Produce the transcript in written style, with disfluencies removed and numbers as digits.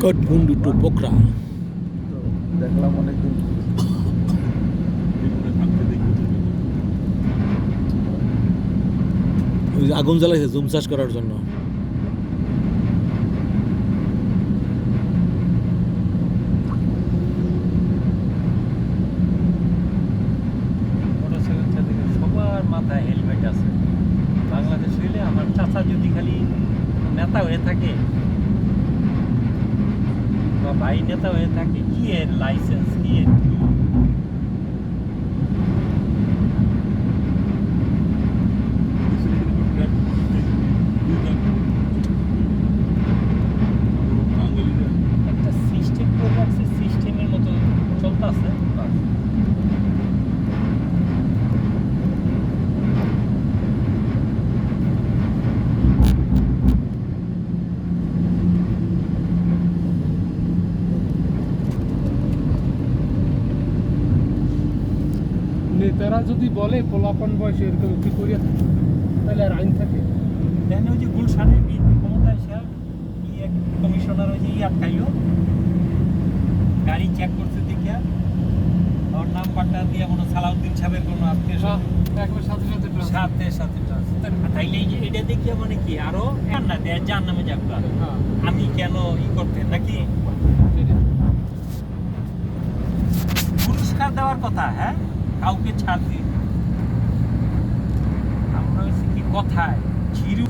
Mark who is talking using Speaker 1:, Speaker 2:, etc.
Speaker 1: ভটভুন্ডু two Pokhara.
Speaker 2: দেখলাম অনেকদিন
Speaker 1: ওই যে আগুন জ্বালাইছে জুম চাষ করার জন্য।
Speaker 3: সবার মাথায় হেলমেট আছে। বাংলাদেশ হইলে আমার চাচা যদি খালি নেতা হয়ে থাকে বা ভাই নেতা হয়ে থাকে, কি এর লাইসেন্স, কি এর কি? একটা সিস্টেম করে রাখছে, সিস্টেমের মতো চলতেছে।
Speaker 4: নেতারা যদি বলে পোলাপান বয়সে এরকম কি করিয়া তাহলে আর আইন থাকে।
Speaker 3: দেখেন ওই যে গুলশানের ক্ষমতা এসে কমিশনার ওই যে আটকাইলো, গাড়ি চেক করছে দেখিয়া ওর নাম্বারটা দিয়ে মনে সালাউদ্দিন সাহেবের কোনো আত্মীয়
Speaker 4: একবার সাথে সাথে
Speaker 3: সাথে সাথে তাইলে এই যে এটা দেখিয়া মানে কি আরো না দেয় যার নামে যাবো, আমি কেন ই করতে নাকি পুরস্কার দেওয়ার কথা। হ্যাঁ, কাউকে ছাড় দিই আমরা হচ্ছে কি কথায় ঝিরু